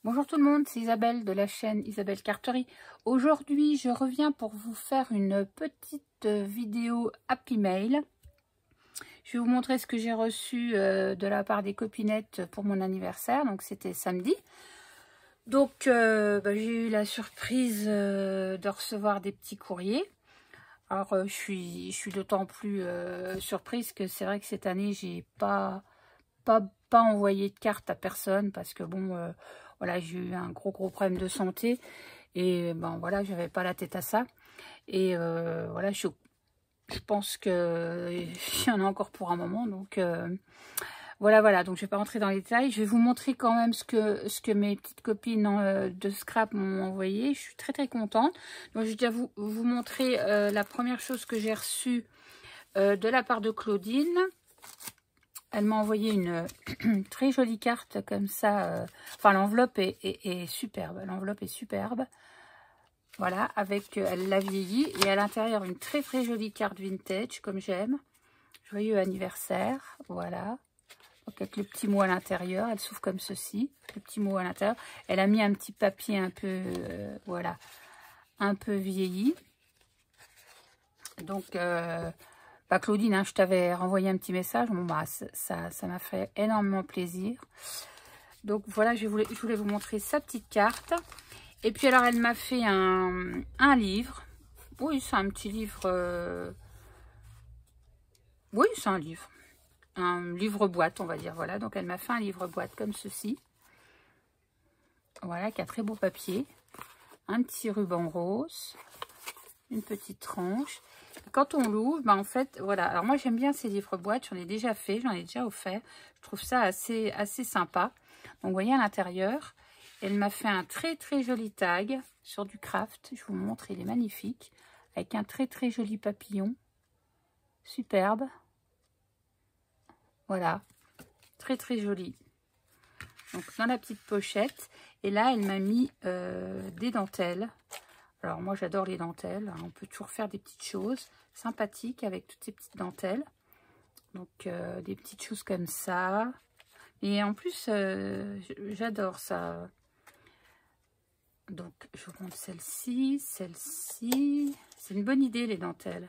Bonjour tout le monde, c'est Isabelle de la chaîne Isabelle Carterie. Aujourd'hui, je reviens pour vous faire une petite vidéo Happy Mail. Je vais vous montrer ce que j'ai reçu de la part des copinettes pour mon anniversaire. Donc, c'était samedi. Donc, j'ai eu la surprise de recevoir des petits courriers. Alors, je suis d'autant plus surprise que c'est vrai que cette année, j'ai pas envoyé de carte à personne parce que bon, voilà, j'ai eu un gros problème de santé et ben voilà, j'avais pas la tête à ça. Et voilà, je pense que il y en a encore pour un moment, donc voilà, donc je vais pas rentrer dans les détails. Je vais vous montrer quand même ce que mes petites copines de scrap m'ont envoyé. Je suis très contente. Donc je vais déjà vous montrer la première chose que j'ai reçue de la part de Claudine. Elle m'a envoyé une très jolie carte comme ça. Enfin, l'enveloppe est superbe. L'enveloppe est superbe. Voilà, avec elle l'a vieilli. Et à l'intérieur, une très jolie carte vintage, comme j'aime. Joyeux anniversaire. Voilà. Donc, avec le petit mot à l'intérieur. Elle s'ouvre comme ceci. Le petit mot à l'intérieur. Elle a mis un petit papier un peu, voilà, un peu vieilli. Donc, Claudine, hein, je t'avais renvoyé un petit message. Bon, ça m'a fait énormément plaisir. Donc voilà, je voulais vous montrer sa petite carte. Et puis alors, elle m'a fait un livre. Oui, c'est un petit livre. Oui, c'est un livre. Un livre-boîte, on va dire. Voilà, donc elle m'a fait un livre-boîte comme ceci. Voilà, qui a très beau papier. Un petit ruban rose. Une petite tranche. Quand on l'ouvre, en fait, voilà. Alors moi, j'aime bien ces livres-boîtes. J'en ai déjà fait, j'en ai déjà offert. Je trouve ça assez sympa. Donc, vous voyez à l'intérieur, elle m'a fait un très joli tag sur du craft. Je vous montre, il est magnifique. Avec un très joli papillon. Superbe. Voilà. Très joli. Donc, dans la petite pochette. Et là, elle m'a mis des dentelles. Alors moi j'adore les dentelles, on peut toujours faire des petites choses sympathiques avec toutes ces petites dentelles. Donc des petites choses comme ça. Et en plus j'adore ça. Donc je vous montre celle-ci, celle-ci. C'est une bonne idée les dentelles.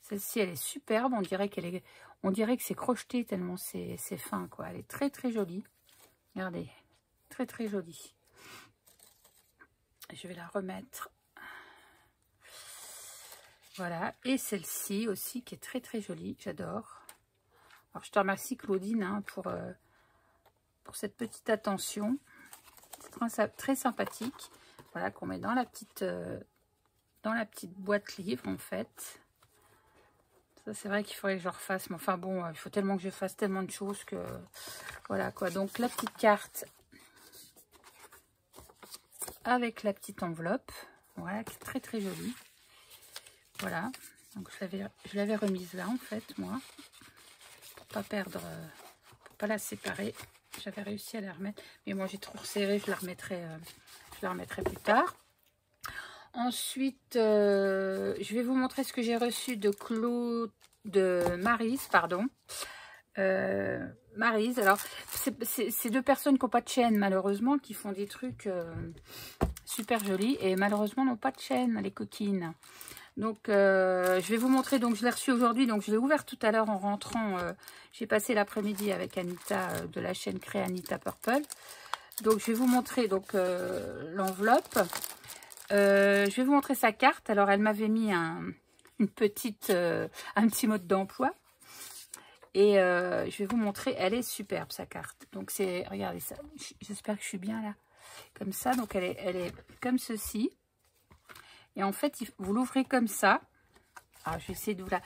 Celle-ci elle est superbe, on dirait que c'est crocheté tellement c'est fin quoi. Elle est très jolie. Regardez, très jolie. Je vais la remettre. Voilà, et celle-ci aussi qui est très jolie, j'adore. Alors je te remercie Claudine hein, pour cette petite attention. C'est très sympathique. Voilà, qu'on met dans la petite boîte livre en fait. Ça c'est vrai qu'il faudrait que je refasse, mais enfin bon, il faut tellement que je fasse tellement de choses que voilà quoi. Donc la petite carte avec la petite enveloppe, voilà, qui est très jolie. Voilà, donc je l'avais remise là en fait, moi, pour pas perdre, pour pas la séparer. J'avais réussi à la remettre, mais moi j'ai trop resserré, je la remettrai plus tard. Ensuite, je vais vous montrer ce que j'ai reçu de Maryse, pardon. Maryse, alors c'est deux personnes qui n'ont pas de chaîne malheureusement, qui font des trucs super jolis et malheureusement n'ont pas de chaîne, les coquines. Donc, je vais vous montrer. Donc, je l'ai reçu aujourd'hui. Donc, je l'ai ouvert tout à l'heure en rentrant. J'ai passé l'après-midi avec Anita de la chaîne Créa Anita Purple. Donc, je vais vous montrer donc l'enveloppe. Je vais vous montrer sa carte. Alors, elle m'avait mis un petit mode d'emploi. Et je vais vous montrer. Elle est superbe, sa carte. Donc, regardez ça. J'espère que je suis bien là. Comme ça. Donc, elle est comme ceci. Et en fait, vous l'ouvrez comme ça. Alors, je vais essayer de vous la...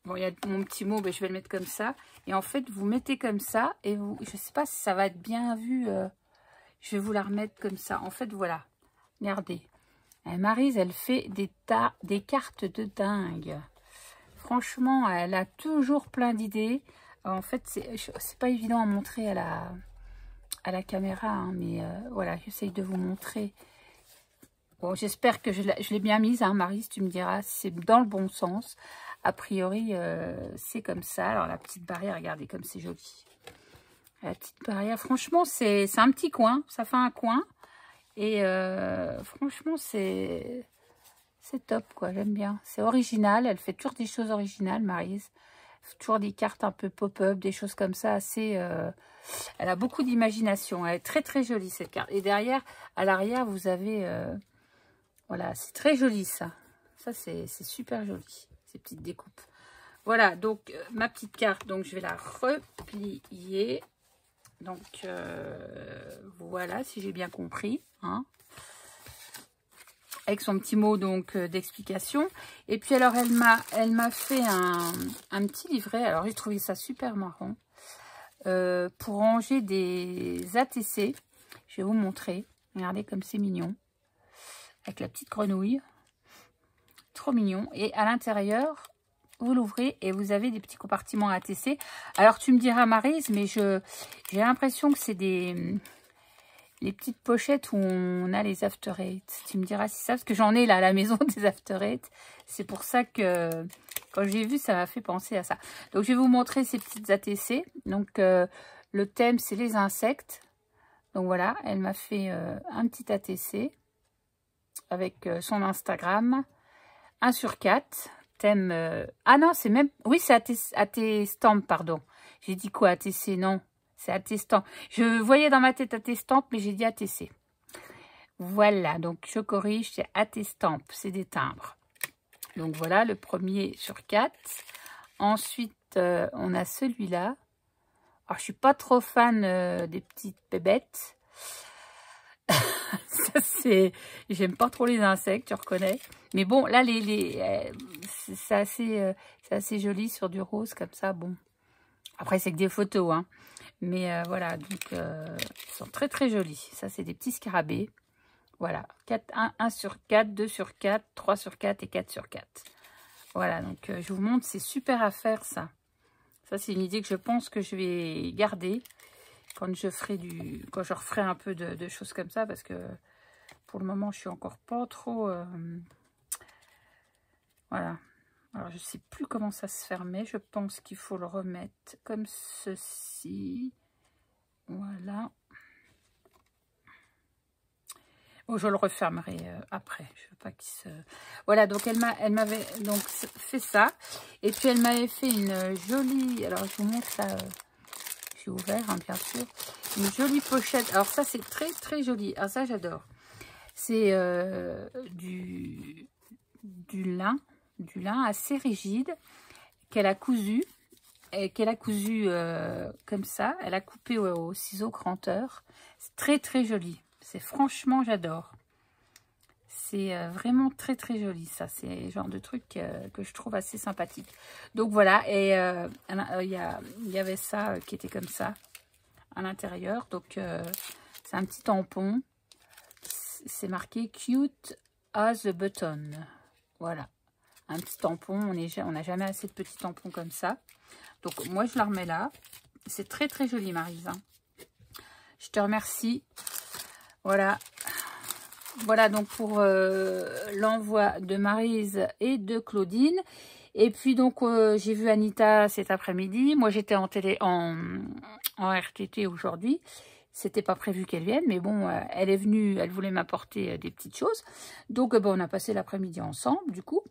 Bon, il y a mon petit mot, mais je vais le mettre comme ça. Et en fait, vous mettez comme ça. Et vous... je ne sais pas si ça va être bien vu. Je vais vous la remettre comme ça. En fait, voilà. Regardez. Maryse, elle fait des cartes de dingue. Franchement, elle a toujours plein d'idées. En fait, c'est pas évident à montrer à la caméra. Hein, mais voilà, j'essaye de vous montrer... Bon, j'espère que je l'ai bien mise, hein, Maryse, tu me diras si c'est dans le bon sens. A priori, c'est comme ça. Alors, la petite barrière, regardez comme c'est joli. La petite barrière, franchement, c'est un petit coin. Ça fait un coin. Et franchement, c'est top, quoi. J'aime bien. C'est original. Elle fait toujours des choses originales, Maryse. Toujours des cartes un peu pop-up, des choses comme ça. Assez, elle a beaucoup d'imagination. Elle est très, très jolie, cette carte. Et derrière, à l'arrière, vous avez... voilà, c'est très joli, ça. Ça, c'est super joli, ces petites découpes. Voilà, donc, ma petite carte. Donc, je vais la replier. Donc, voilà, si j'ai bien compris. Hein. Avec son petit mot donc d'explication. Et puis, alors, elle m'a fait un petit livret. Alors, j'ai trouvé ça super marrant. Pour ranger des ATC. Je vais vous montrer. Regardez comme c'est mignon. Avec la petite grenouille. Trop mignon. Et à l'intérieur... Vous l'ouvrez et vous avez des petits compartiments ATC. Alors, tu me diras, Maryse, mais j'ai l'impression que c'est les petites pochettes où on a les After Eight. Tu me diras si ça, parce que j'en ai là à la maison des After Eight. C'est pour ça que, quand j'ai vu, ça m'a fait penser à ça. Donc, je vais vous montrer ces petites ATC. Donc, le thème, c'est les insectes. Donc, voilà, elle m'a fait un petit ATC avec son Instagram. 1 sur 4. Thème, ah non, c'est même... Oui, c'est AT Stamp, pardon. J'ai dit quoi, ATC? Non, c'est AT Stamp. Je voyais dans ma tête AT Stamp, mais j'ai dit ATC. Voilà, donc je corrige, c'est AT Stamp, c'est des timbres. Donc voilà, le premier sur 4. Ensuite, on a celui-là. Alors, je suis pas trop fan des petites bébêtes. Ça, c'est... J'aime pas trop les insectes, tu reconnais. Mais bon, là, c'est assez joli sur du rose, comme ça, bon. Après, c'est que des photos, hein. Mais voilà, donc, ils sont très, très jolis. Ça, c'est des petits scarabées. Voilà, 1 sur 4, 2 sur 4, 3 sur 4 et 4 sur 4. Voilà, donc, je vous montre, c'est super à faire, ça. Ça, c'est une idée que je pense que je vais garder quand je referai un peu de choses comme ça, parce que pour le moment, je suis encore pas trop... voilà. Alors, je sais plus comment ça se fermait. Je pense qu'il faut le remettre comme ceci. Voilà. Oh, je le refermerai après. Je veux pas qu'il se... Voilà, donc elle m'avait donc fait ça. Et puis, elle m'avait fait une jolie... Alors, je vous montre ça... j'ai ouvert, hein, bien sûr. Une jolie pochette. Alors, ça, c'est très, très joli. Ah, ça, j'adore. C'est du lin assez rigide qu'elle a cousu. Comme ça. Elle a coupé au ciseau granteur. C'est très, très joli. C'est franchement, j'adore. C'est vraiment très, très joli, ça. C'est le genre de truc que je trouve assez sympathique. Donc, voilà. Et il y avait ça qui était comme ça à l'intérieur. Donc, c'est un petit tampon. C'est marqué « Cute as a button ». Voilà. Un petit tampon. On n'a jamais assez de petits tampons comme ça. Donc, moi, je la remets là. C'est très, très joli, Maryse. Hein. Je te remercie. Voilà. Voilà, donc, pour l'envoi de Maryse et de Claudine. Et puis, donc, j'ai vu Anita cet après-midi. Moi, j'étais en RTT aujourd'hui. C'était pas prévu qu'elle vienne, mais bon, elle est venue, elle voulait m'apporter des petites choses. Donc, on a passé l'après-midi ensemble, du coup.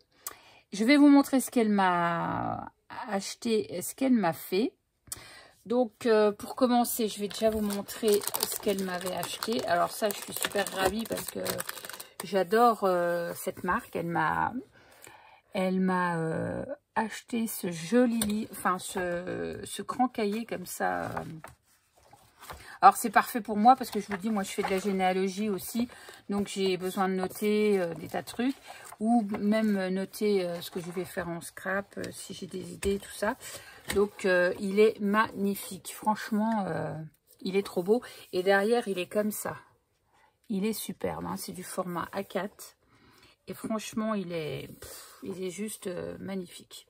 Je vais vous montrer ce qu'elle m'a acheté et ce qu'elle m'a fait. Donc, pour commencer, je vais déjà vous montrer ce qu'elle m'avait acheté. Alors ça, je suis super ravie parce que j'adore cette marque. Elle m'a acheté ce joli livre, enfin, ce grand cahier comme ça. Alors, c'est parfait pour moi parce que je vous dis, moi, je fais de la généalogie aussi. Donc, j'ai besoin de noter des tas de trucs. Ou même noter ce que je vais faire en scrap, si j'ai des idées, tout ça. Donc, il est magnifique. Franchement, il est trop beau. Et derrière, il est comme ça. Il est superbe. Hein. C'est du format A4. Et franchement, il est juste magnifique.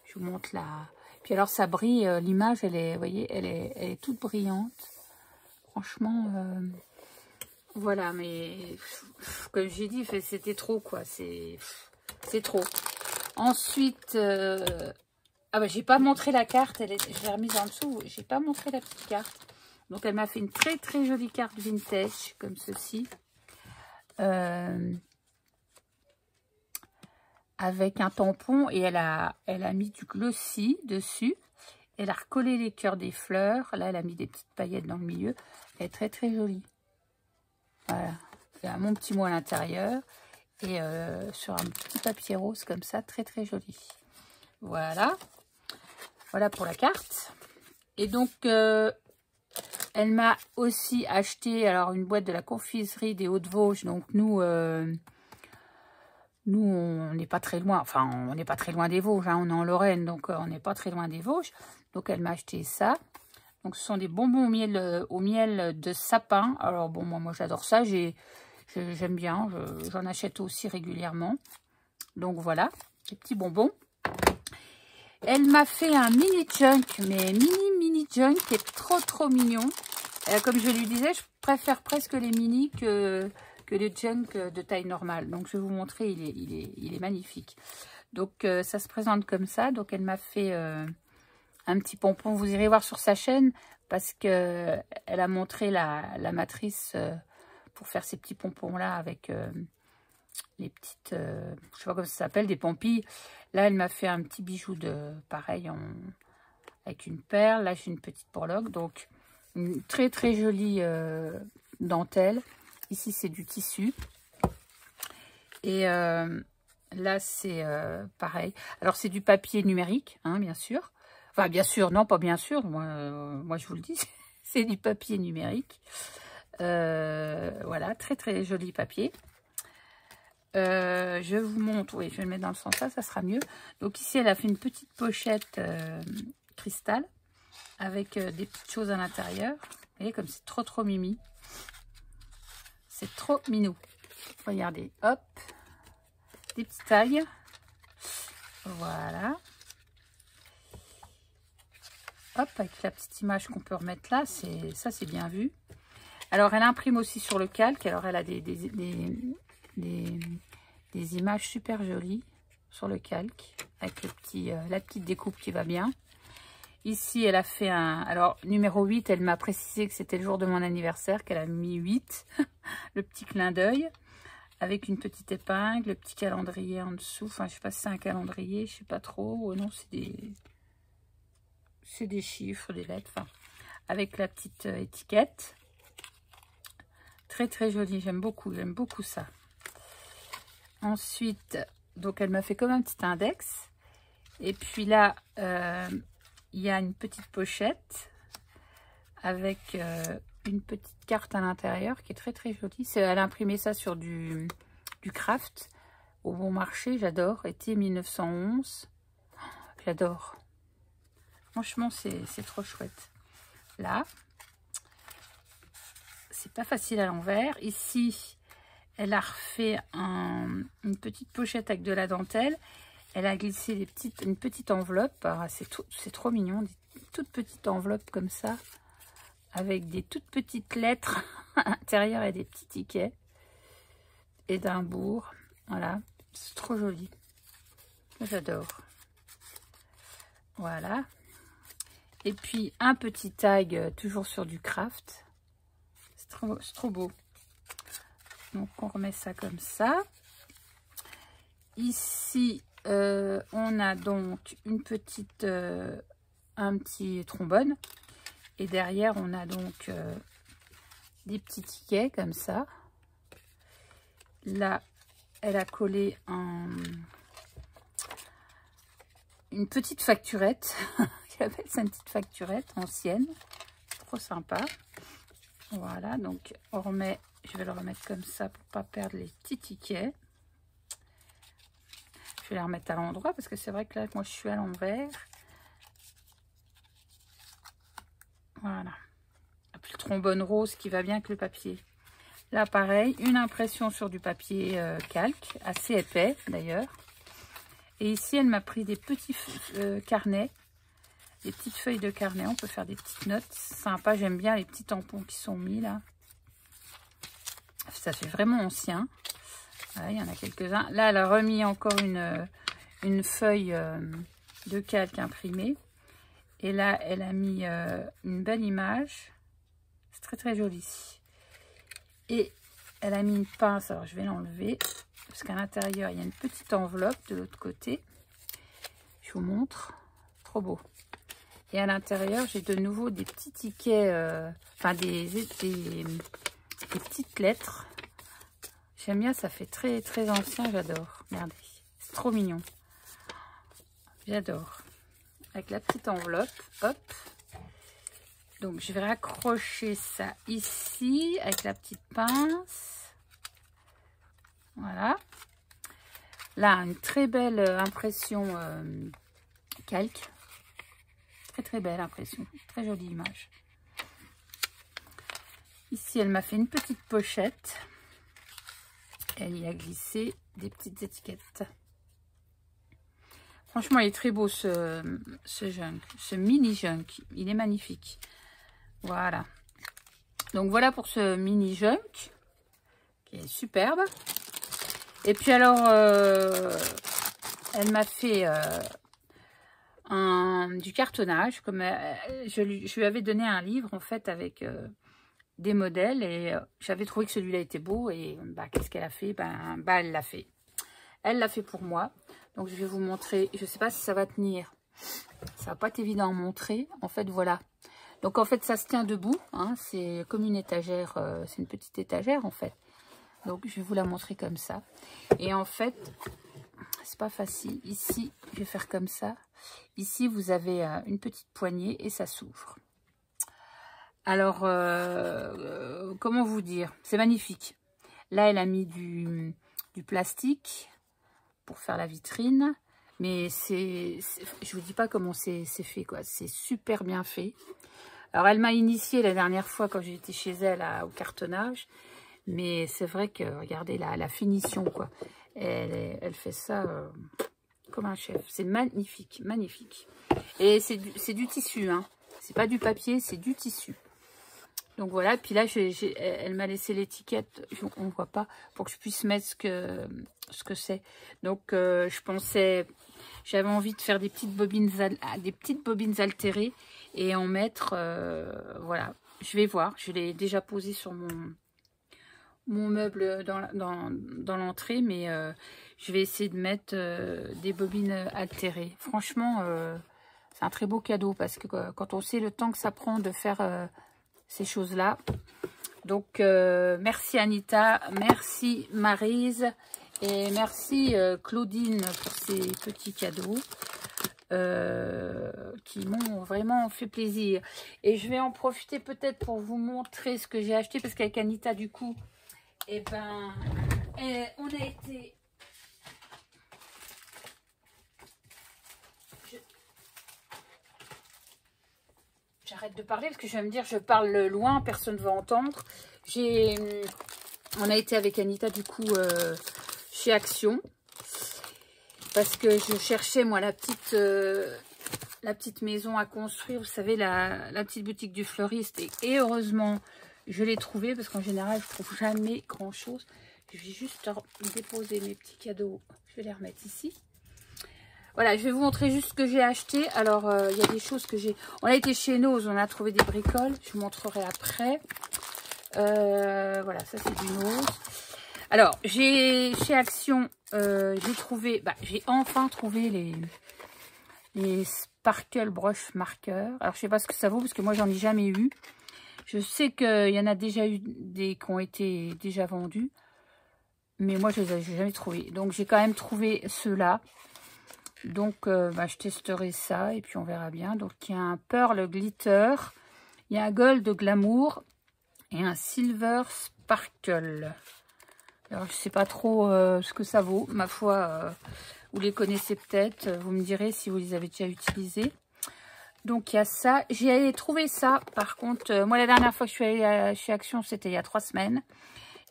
Je vous montre là. Puis alors, ça brille. L'image, elle est, vous voyez, elle est toute brillante. Franchement, voilà, mais comme j'ai dit, c'était trop, quoi. C'est trop. Ensuite, Ah bah j'ai pas montré la carte, je l'ai remise en dessous, j'ai pas montré la petite carte. Donc elle m'a fait une très très jolie carte vintage, comme ceci. Avec un tampon et elle a mis du glossy dessus. Elle a recollé les cœurs des fleurs. Là elle a mis des petites paillettes dans le milieu. Elle est très très jolie. Voilà. Il y a mon petit mot à l'intérieur. Et sur un petit papier rose comme ça, très très joli. Voilà. Voilà pour la carte. Et donc, elle m'a aussi acheté alors une boîte de la confiserie des Hauts-de-Vosges. Donc, nous, on n'est pas très loin. Enfin, on n'est pas très loin des Vosges. Hein, on est en Lorraine, donc on n'est pas très loin des Vosges. Donc, elle m'a acheté ça. Donc, ce sont des bonbons au miel de sapin. Alors, bon, moi j'adore ça. J'aime bien. J'en achète aussi régulièrement. Donc, voilà, des petits bonbons. Elle m'a fait un mini junk, mais mini junk qui est trop mignon. Comme je lui disais, je préfère presque les mini que les junk de taille normale. Donc je vais vous montrer, il est magnifique. Donc ça se présente comme ça. Donc elle m'a fait un petit pompon. Vous irez voir sur sa chaîne parce que elle a montré la matrice pour faire ces petits pompons là avec les petites, je sais pas comment ça s'appelle, des pompilles. Là, elle m'a fait un petit bijou de pareil avec une perle. Là, j'ai une petite pourloque. Donc, une très très jolie dentelle. Ici, c'est du tissu. Et là, c'est pareil. Alors, c'est du papier numérique, hein, bien sûr. Enfin, bien sûr, non, pas bien sûr. Moi je vous le dis, c'est du papier numérique. Voilà, très très joli papier. Je vous montre, oui, je vais le mettre dans le sens là, ça sera mieux. Donc ici, elle a fait une petite pochette cristal avec des petites choses à l'intérieur. Vous voyez, comme c'est trop mimi. C'est trop minou. Regardez, hop, des petites tailles. Voilà. Hop, avec la petite image qu'on peut remettre là, ça c'est bien vu. Alors, elle imprime aussi sur le calque. Alors, elle a des images super jolies sur le calque avec la petite découpe qui va bien. Ici, elle a fait alors, numéro 8, elle m'a précisé que c'était le jour de mon anniversaire, qu'elle a mis 8. Le petit clin d'œil avec une petite épingle, le petit calendrier en dessous. Enfin, je sais pas si c'est un calendrier, je sais pas trop. Oh, non, c'est des chiffres, des lettres. Enfin, avec la petite étiquette. Très, très joli. J'aime beaucoup ça. Ensuite, donc elle m'a fait comme un petit index. Et puis là, il y a une petite pochette avec une petite carte à l'intérieur qui est très très jolie. Elle a imprimé ça sur du craft au bon marché. J'adore. Été 1911. J'adore. Franchement, c'est trop chouette. Là, c'est pas facile à l'envers. Ici, elle a refait une petite pochette avec de la dentelle. Elle a glissé une petite enveloppe. C'est trop mignon. Des toutes petites enveloppes comme ça. Avec des toutes petites lettres à l'intérieur et des petits tickets. Édimbourg. Voilà. C'est trop joli. J'adore. Voilà. Et puis un petit tag toujours sur du craft. C'est trop beau. Donc on remet ça comme ça. Ici, on a donc une petite, un petit trombone. Et derrière, on a donc des petits tickets comme ça. Là, elle a collé une petite facturette. J'appelle ça une petite facturette ancienne. Trop sympa. Voilà, donc on remet, je vais le remettre comme ça pour pas perdre les petits tickets. Je vais les remettre à l'endroit parce que c'est vrai que là, moi je suis à l'envers. Voilà. Et puis le trombone rose qui va bien avec le papier. Là, pareil, une impression sur du papier calque, assez épais d'ailleurs. Et ici, elle m'a pris des petits carnets, des petites feuilles de carnet. On peut faire des petites notes. Sympa, j'aime bien les petits tampons qui sont mis là. Ça fait vraiment ancien. Voilà, il y en a quelques-uns. Là, elle a remis encore une feuille de calque imprimé. Et là, elle a mis une belle image. C'est très très joli. Et elle a mis une pince. Alors, je vais l'enlever. Parce qu'à l'intérieur, il y a une petite enveloppe de l'autre côté. Je vous montre. Trop beau. Et à l'intérieur, j'ai de nouveau des petits tickets. Enfin, des petites lettres. J'aime bien, ça fait très très ancien. J'adore. Regardez. C'est trop mignon. J'adore. Avec la petite enveloppe, hop. Donc je vais raccrocher ça ici avec la petite pince. Voilà. Là, une très belle impression calque. Très très belle impression. Très jolie image. Ici, elle m'a fait une petite pochette. Elle y a glissé des petites étiquettes. Franchement, il est très beau ce junk, ce mini junk. Il est magnifique. Voilà. Donc voilà pour ce mini junk qui est superbe. Et puis alors, elle m'a fait du cartonnage. Comme je lui avais donné un livre en fait avec des modèles et j'avais trouvé que celui-là était beau. Et bah, qu'est-ce qu'elle a fait? Elle l'a fait. Elle l'a fait pour moi. Donc, je vais vous montrer. Je ne sais pas si ça va tenir. Ça va pas être évident à montrer. En fait, voilà. Donc, en fait, ça se tient debout. Hein. C'est comme une étagère. C'est une petite étagère, en fait. Donc, je vais vous la montrer comme ça. Et en fait, c'est pas facile. Ici, je vais faire comme ça. Ici, vous avez une petite poignée et ça s'ouvre. Alors, comment vous dire? C'est magnifique. Là, elle a mis du plastique pour faire la vitrine, mais je vous dis pas comment c'est fait, quoi. C'est super bien fait. Alors elle m'a initiée la dernière fois quand j'étais chez elle au cartonnage, mais c'est vrai que regardez la finition, quoi. Elle fait ça comme un chef. C'est magnifique, magnifique. Et c'est du tissu, hein. C'est pas du papier, c'est du tissu. Donc voilà, puis là, elle m'a laissé l'étiquette, on ne voit pas, pour que je puisse mettre ce que c'est. Donc, j'avais envie de faire des petites bobines altérées et en mettre, voilà. Je vais voir, je l'ai déjà posé sur mon meuble dans l'entrée, mais je vais essayer de mettre des bobines altérées. Franchement, c'est un très beau cadeau parce que quand on sait le temps que ça prend de faire ces choses-là. Donc, merci Anita, merci Maryse et merci Claudine pour ces petits cadeaux qui m'ont vraiment fait plaisir. Et je vais en profiter peut-être pour vous montrer ce que j'ai acheté parce qu'avec Anita, du coup, on a été... J'arrête de parler parce que je vais me dire je parle loin, personne ne va entendre. On a été avec Anita du coup chez Action parce que je cherchais moi la petite maison à construire. Vous savez la petite boutique du fleuriste et heureusement je l'ai trouvée parce qu'en général je trouve jamais grand chose. Je vais juste déposer mes petits cadeaux. Je vais les remettre ici. Voilà, je vais vous montrer juste ce que j'ai acheté. Alors, il y a des choses que j'ai... On a été chez Nose, on a trouvé des bricoles. Je vous montrerai après. Voilà, ça c'est du Nose. Alors, chez Action, j'ai trouvé... j'ai enfin trouvé les Sparkle Brush Marker. Alors, je sais pas ce que ça vaut parce que moi, j'en ai jamais eu. Je sais qu'il y en a déjà eu des qui ont été déjà vendus. Mais moi, je les ai jamais trouvés. Donc, j'ai quand même trouvé ceux-là. Donc, je testerai ça et puis on verra bien. Donc, il y a un Pearl Glitter, il y a un Gold Glamour et un Silver Sparkle. Alors, je sais pas trop ce que ça vaut. Ma foi, vous les connaissez peut-être. Vous me direz si vous les avez déjà utilisés. Donc, il y a ça. J'ai trouvé ça. Par contre, moi, la dernière fois que je suis allée chez Action, c'était il y a 3 semaines.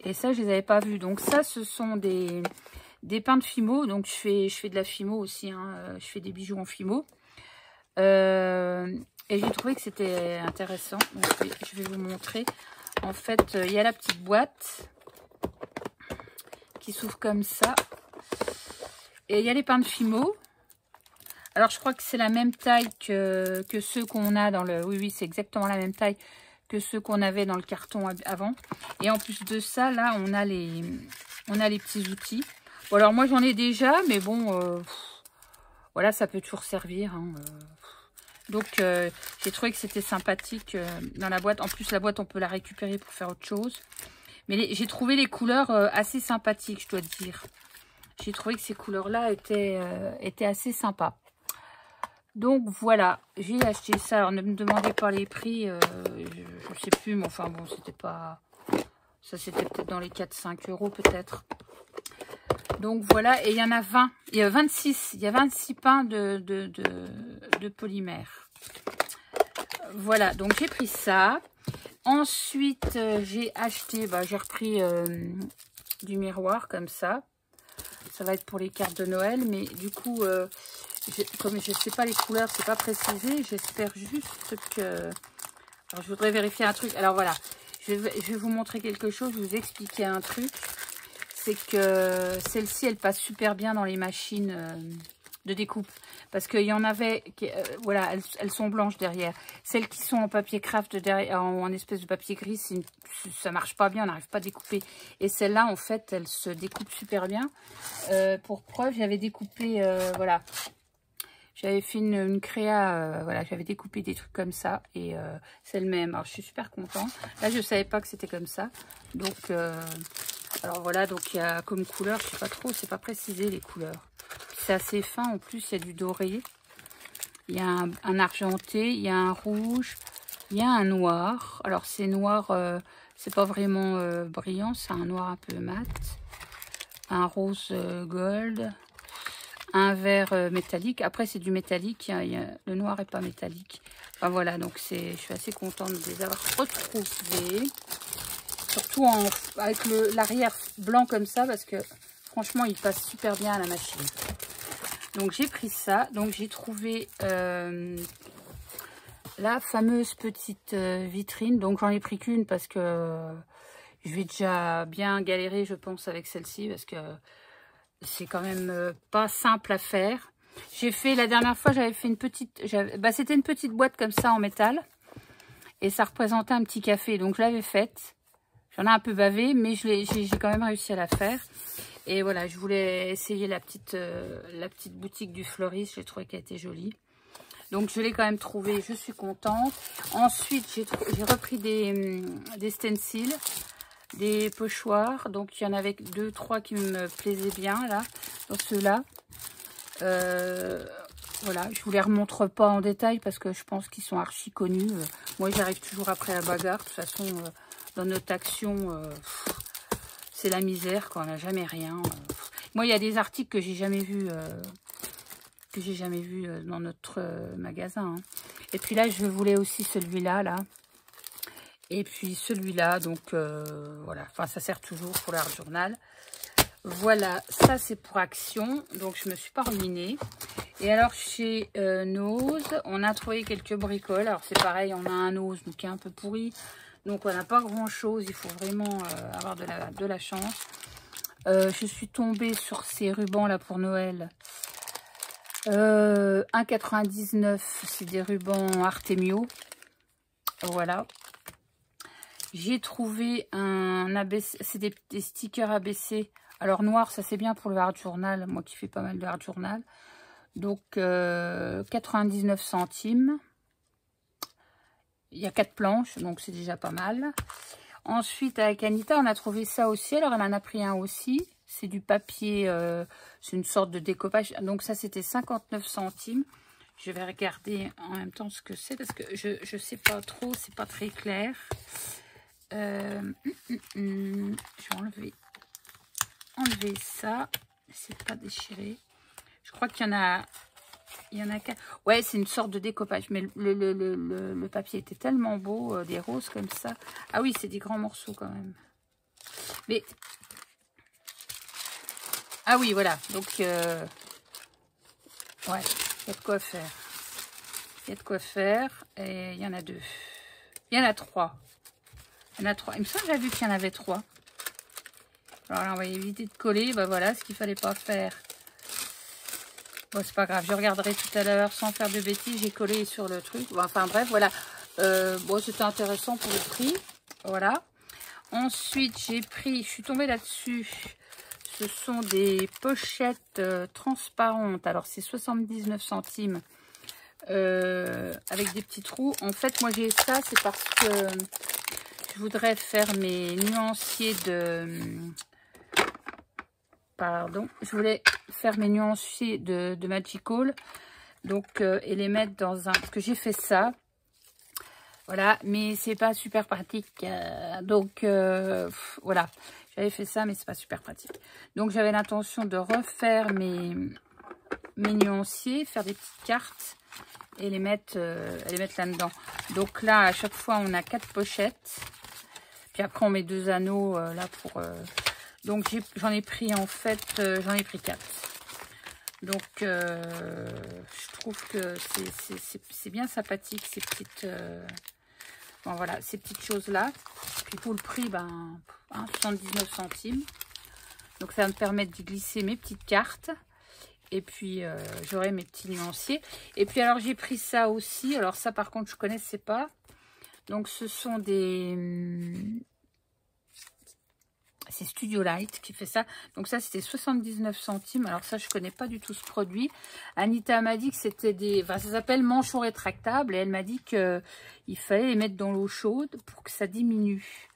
Et ça, je les avais pas vus. Donc, ça, ce sont des pains de Fimo, donc je fais de la Fimo aussi, hein. Je fais des bijoux en Fimo. Et j'ai trouvé que c'était intéressant. Donc, je vais vous montrer. En fait, il y a la petite boîte qui s'ouvre comme ça. Et il y a les pains de Fimo. Alors, je crois que c'est la même taille que ceux qu'on a dans le... Oui, oui, c'est exactement la même taille que ceux qu'on avait dans le carton avant. Et en plus de ça, là, on a les petits outils. Bon, alors, moi, j'en ai déjà, mais bon, voilà, ça peut toujours servir. Hein, Donc, j'ai trouvé que c'était sympathique dans la boîte. En plus, la boîte, on peut la récupérer pour faire autre chose. Mais j'ai trouvé les couleurs assez sympathiques, je dois dire. J'ai trouvé que ces couleurs-là étaient assez sympas. Donc, voilà. J'ai acheté ça. Alors, ne me demandez pas les prix. Je ne sais plus, mais enfin, bon, c'était pas... Ça, c'était peut-être dans les 4-5 € peut-être. Donc, voilà. Et il y en a 20. Il y a 26. Il y a 26 pains de polymère. Voilà. Donc, j'ai pris ça. Ensuite, j'ai acheté, j'ai repris du miroir comme ça. Ça va être pour les cartes de Noël, mais du coup, comme je ne sais pas les couleurs, c'est pas précisé, j'espère juste que... Alors, je voudrais vérifier un truc. Alors, voilà, je vais vous montrer quelque chose, vous expliquer un truc. C'est que celle-ci, elle passe super bien dans les machines... de découpe, parce qu'il y en avait qui, voilà, elles sont blanches derrière. Celles qui sont en papier craft derrière, en espèce de papier gris, ça marche pas bien, on n'arrive pas à découper. Et celle-là, en fait, elle se découpe super bien. Pour preuve, j'avais découpé, voilà, j'avais fait une créa, voilà, j'avais découpé des trucs comme ça, et c'est le même. Alors, je suis super contente. Là, je savais pas que c'était comme ça, donc alors voilà, donc il y a comme couleur, je sais pas trop, c'est pas précisé les couleurs. C'est assez fin, en plus il y a du doré, il y a un argenté, il y a un rouge, il y a un noir. Alors c'est noir, c'est pas vraiment brillant, c'est un noir un peu mat, un rose gold, un vert métallique. Après c'est du métallique, le noir est pas métallique. Enfin voilà, donc je suis assez contente de les avoir retrouvés. Surtout avec l'arrière blanc comme ça, parce que franchement il passe super bien à la machine. Donc j'ai pris ça, donc j'ai trouvé la fameuse petite vitrine. Donc j'en ai pris qu'une parce que je vais déjà bien galérer, je pense, avec celle-ci, parce que c'est quand même pas simple à faire. J'ai fait, la dernière fois, j'avais fait une petite, c'était une petite boîte comme ça en métal, et ça représentait un petit café, donc je l'avais faite. J'en ai un peu bavé, mais j'ai quand même réussi à la faire. Et voilà, je voulais essayer la petite boutique du fleuriste. J'ai trouvé qu'elle était jolie. Donc, je l'ai quand même trouvée. Je suis contente. Ensuite, j'ai repris des stencils, des pochoirs. Donc, il y en avait 2, 3 qui me plaisaient bien, là, dans ceux-là. Voilà, je vous les remontre pas en détail parce que je pense qu'ils sont archi connus. Moi, j'arrive toujours après la bagarre. De toute façon, dans notre action... c'est la misère, quoi. On n'a jamais rien. Moi, il y a des articles que j'ai jamais vus dans notre magasin. Hein. Et puis là, je voulais aussi celui-là, là. Et puis celui-là, donc voilà. Enfin, ça sert toujours pour l'art journal. Voilà, ça c'est pour Action. Donc, je me suis pas ruinée. Et alors, chez Nose, on a trouvé quelques bricoles. Alors, c'est pareil, on a un Nose donc, qui est un peu pourri. Donc, on n'a pas grand-chose. Il faut vraiment avoir de la chance. Je suis tombée sur ces rubans là pour Noël. 1,99 €. C'est des rubans Artemio. Voilà. J'ai trouvé un ABC. C'est des stickers ABC. Alors, noir, ça c'est bien pour le hard journal. Moi qui fais pas mal de hard journal. Donc, 99 centimes. Il y a 4 planches, donc c'est déjà pas mal. Ensuite, avec Anita, on a trouvé ça aussi. Alors, elle en a pris un aussi. C'est du papier, c'est une sorte de découpage. Donc, ça, c'était 59 centimes. Je vais regarder en même temps ce que c'est, parce que je sais pas trop, c'est pas très clair. Je vais enlever ça. C'est pas déchiré. Je crois qu'il y en a... Il y en a qu'un. Ouais, c'est une sorte de découpage. Mais le papier était tellement beau, des roses comme ça. Ah oui, c'est des grands morceaux quand même. Mais... Ah oui, voilà. Donc, ouais, il y a de quoi faire. Il y a de quoi faire. Et il y en a 2. Il y en a 3. Il y en a 3. Il me semble que j'ai vu qu'il y en avait 3. Alors là, on va éviter de coller. Bah voilà, ce qu'il fallait pas faire. Bon, c'est pas grave, je regarderai tout à l'heure sans faire de bêtises. J'ai collé sur le truc. Bon, enfin bref, voilà. Bon, c'était intéressant pour le prix. Voilà. Ensuite, j'ai pris, je suis tombée là-dessus. Ce sont des pochettes transparentes. Alors, c'est 79 centimes avec des petits trous. En fait, moi, j'ai ça, c'est parce que je voudrais faire mes nuanciers de... Pardon, je voulais faire mes nuanciers de Magical, donc et les mettre dans un... Parce que j'ai fait ça, voilà, mais c'est pas super pratique. Donc voilà, j'avais fait ça, mais c'est pas super pratique. Donc j'avais l'intention de refaire mes nuanciers, faire des petites cartes et les mettre là-dedans. Donc là, à chaque fois, on a 4 pochettes. Puis après, on met 2 anneaux là pour... Donc j'en ai pris en fait, j'en ai pris 4. Donc je trouve que c'est bien sympathique ces petites, bon, voilà, ces petites choses là. Puis pour le prix, ben, 79 centimes. Donc ça va me permettre d'y glisser mes petites cartes. Et puis j'aurai mes petits nuanciers. Et puis alors j'ai pris ça aussi. Alors ça par contre je connaissais pas. Donc ce sont des... C'est Studio Light qui fait ça. Donc ça, c'était 79 centimes. Alors ça, je connais pas du tout ce produit. Anita m'a dit que c'était des... Enfin, ça s'appelle manchon rétractable. Et elle m'a dit qu'il fallait les mettre dans l'eau chaude pour que ça diminue.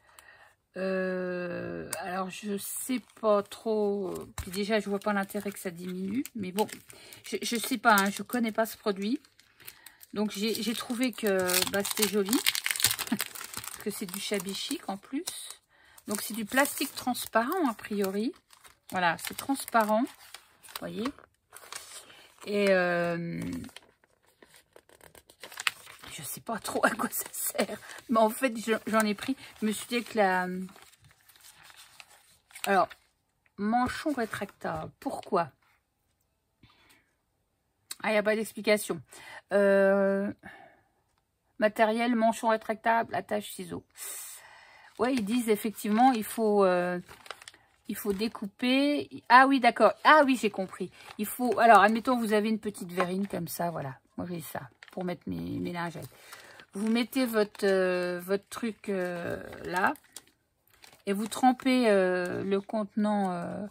Alors, je sais pas trop. Puis déjà, je vois pas l'intérêt que ça diminue. Mais bon, je sais pas. Hein, je connais pas ce produit. Donc, j'ai trouvé que bah, c'était joli. Que c'est du shabby chic en plus. Donc, c'est du plastique transparent, a priori. Voilà, c'est transparent. Vous voyez. Et je sais pas trop à quoi ça sert. Mais en fait, j'en ai pris. Je me suis dit que la... Alors, manchon rétractable. Pourquoi? Ah, il n'y a pas d'explication. Matériel, manchon rétractable, attache ciseaux. Ouais, ils disent effectivement, il faut découper. Ah oui, d'accord. Ah oui, j'ai compris. Il faut... Alors, admettons, vous avez une petite verrine comme ça, voilà. Moi, j'ai ça pour mettre mes lingettes. Vous mettez votre truc là et vous trempez le contenant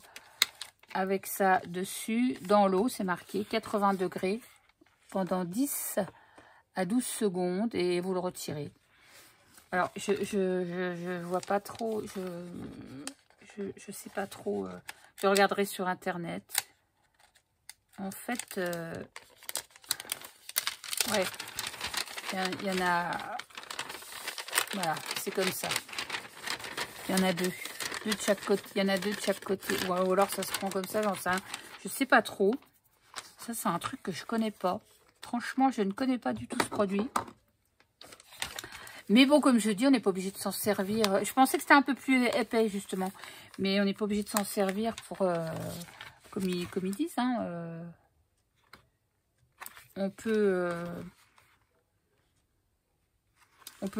avec ça dessus dans l'eau. C'est marqué 80 degrés pendant 10 à 12 secondes et vous le retirez. Alors, je vois pas trop, je sais pas trop, je regarderai sur internet. En fait, ouais, il y en a, voilà, c'est comme ça. Il y en a deux de chaque côté, il y en a 2 de chaque côté, ou alors ça se prend comme ça, j'en sais rien. Je sais pas trop. Ça, c'est un truc que je connais pas. Franchement, je ne connais pas du tout ce produit. Mais bon, comme je dis, on n'est pas obligé de s'en servir. Je pensais que c'était un peu plus épais, justement. Mais on n'est pas obligé de s'en servir pour... comme ils disent, hein. On peut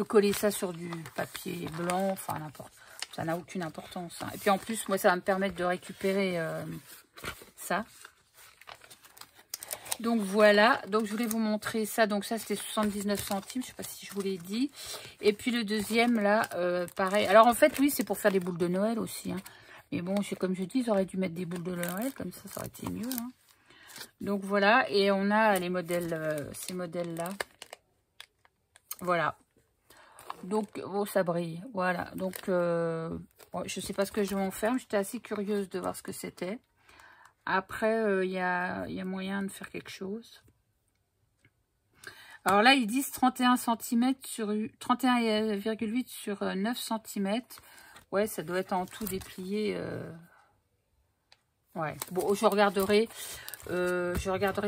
coller ça sur du papier blanc. Enfin, n'importe. Ça n'a aucune importance. Hein. Et puis en plus, moi, ça va me permettre de récupérer ça. Donc voilà, donc je voulais vous montrer ça. Donc ça c'était 79 centimes, je sais pas si je vous l'ai dit. Et puis le deuxième là, pareil. Alors en fait oui, c'est pour faire des boules de Noël aussi. Hein. Mais bon, comme je dis, ils auraient dû mettre des boules de Noël, comme ça aurait été mieux. Hein. Donc voilà, et on a les modèles, ces modèles là. Voilà. Donc, oh ça brille, voilà. Donc, bon, je sais pas ce que je vais en faire, j'étais assez curieuse de voir ce que c'était. Après, il y a moyen de faire quelque chose. Alors là, ils disent 31 cm sur 31,8 sur 9 cm. Ouais, ça doit être en tout déplié. Ouais. Bon, je regarderai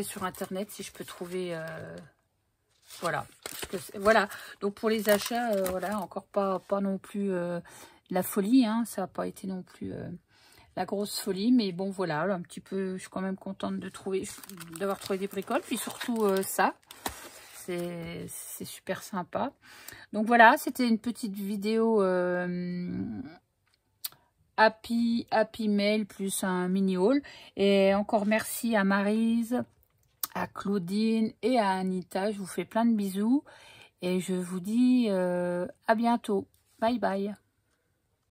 sur internet si je peux trouver. Voilà. Voilà. Donc pour les achats, voilà, encore pas non plus la folie. Hein, ça n'a pas été non plus. La grosse folie, mais bon voilà, un petit peu, je suis quand même contente d'avoir trouvé des bricoles, puis surtout ça, c'est super sympa. Donc voilà, c'était une petite vidéo Happy Mail plus un mini haul, et encore merci à Maryse à Claudine et à Anita. Je vous fais plein de bisous et je vous dis à bientôt. Bye bye.